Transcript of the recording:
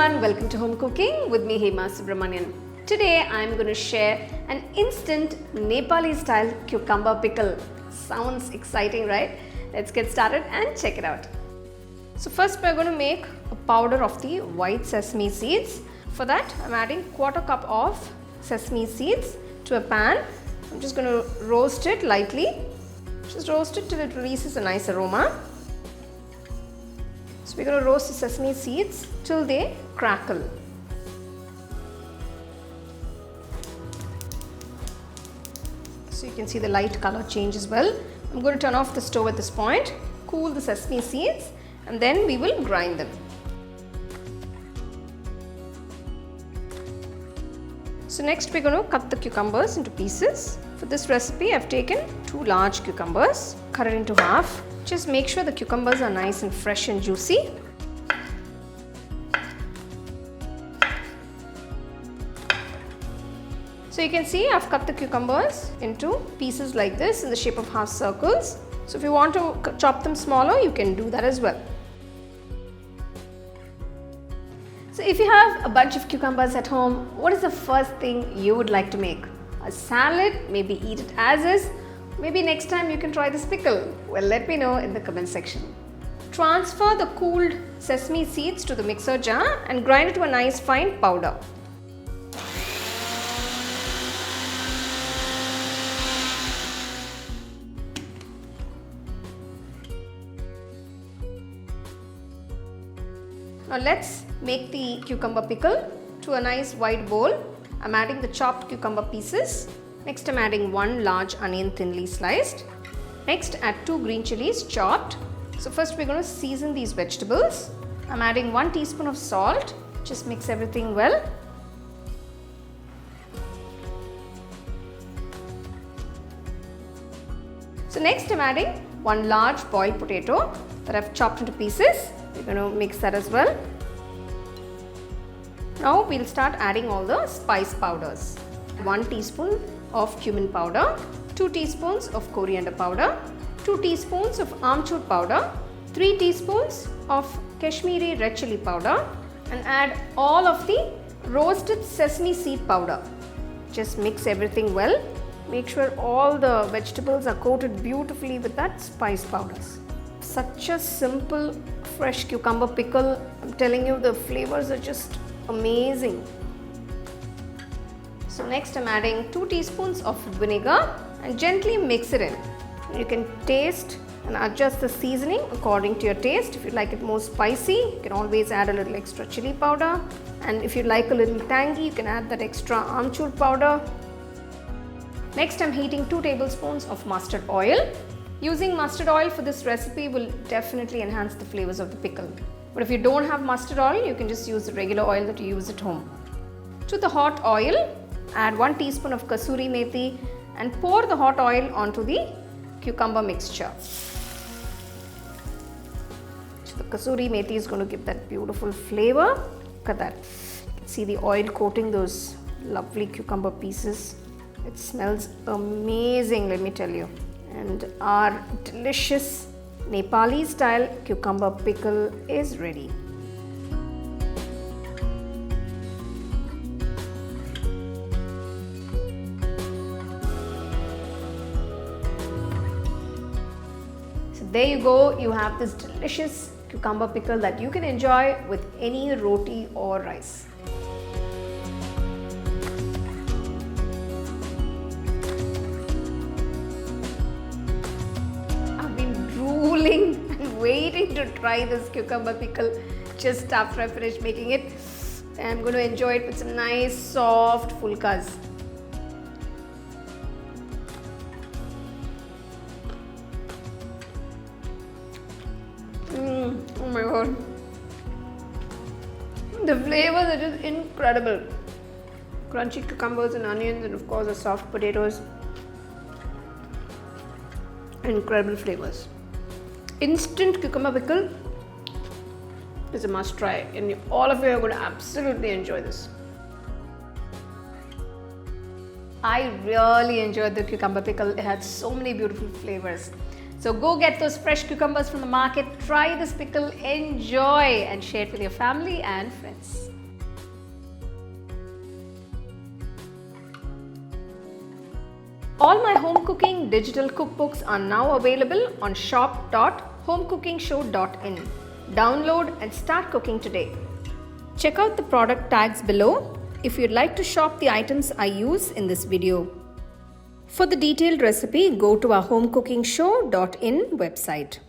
everyone, welcome to Home Cooking with me Hema Subramanian. Today I am going to share an instant Nepali style cucumber pickle. Sounds exciting, right? Let's get started and check it out. So first we are going to make a powder of the white sesame seeds. For that I am adding 1/4 cup of sesame seeds to a pan. I'm just going to roast it lightly. Just roast it till it releases a nice aroma. So we're going to roast the sesame seeds till they crackle. So you can see the light color change as well. I'm going to turn off the stove at this point, cool the sesame seeds, and then we will grind them. So next we're going to cut the cucumbers into pieces. For this recipe I've taken 2 large cucumbers, cut it into half. Just make sure the cucumbers are nice and fresh and juicy. So you can see I've cut the cucumbers into pieces like this in the shape of half circles. So if you want to chop them smaller, you can do that as well. So if you have a bunch of cucumbers at home, what is the first thing you would like to make? A salad? Maybe eat it as is? Maybe next time you can try this pickle. Well, let me know in the comment section. Transfer the cooled sesame seeds to the mixer jar and grind it to a nice fine powder. Now let's make the cucumber pickle. To a nice wide bowl, I'm adding the chopped cucumber pieces. Next I'm adding 1 large onion thinly sliced. Next add 2 green chilies chopped. So first we're going to season these vegetables. I'm adding 1 teaspoon of salt. Just mix everything well. So next I'm adding 1 large boiled potato that I've chopped into pieces. We're going to mix that as well. Now we'll start adding all the spice powders. 1 teaspoon of cumin powder, 2 teaspoons of coriander powder, 2 teaspoons of amchur powder, 3 teaspoons of Kashmiri red chili powder, and add all of the roasted sesame seed powder. Just mix everything well. Make sure all the vegetables are coated beautifully with that spice powders. Such a simple fresh cucumber pickle. I'm telling you, the flavors are just amazing. So next I'm adding 2 teaspoons of vinegar and gently mix it in. You can taste and adjust the seasoning according to your taste. If you like it more spicy, you can always add a little extra chili powder. And if you like a little tangy, you can add that extra amchur powder. Next I'm heating 2 tablespoons of mustard oil. Using mustard oil for this recipe will definitely enhance the flavors of the pickle. But if you don't have mustard oil, you can just use the regular oil that you use at home. To the hot oil, add 1 teaspoon of kasuri methi and pour the hot oil onto the cucumber mixture. So the kasuri methi is going to give that beautiful flavor. Look at that. You can see the oil coating those lovely cucumber pieces. It smells amazing, let me tell you. And our delicious Nepali style cucumber pickle is ready. So there you go, you have this delicious cucumber pickle that you can enjoy with any roti or rice. And waiting to try this cucumber pickle just after I finish making it. I'm going to enjoy it with some nice soft fulkas. Oh my god. The flavors are just incredible. Crunchy cucumbers and onions, and of course the soft potatoes. Incredible flavors. Instant cucumber pickle is a must try, and all of you are going to absolutely enjoy this. I really enjoyed the cucumber pickle. It had so many beautiful flavors. So go get those fresh cucumbers from the market, try this pickle, enjoy and share it with your family and friends. All my home cooking digital cookbooks are now available on shop.homecookingshow.in. Download and start cooking today. Check out the product tags below if you'd like to shop the items I use in this video. For the detailed recipe, go to our homecookingshow.in website.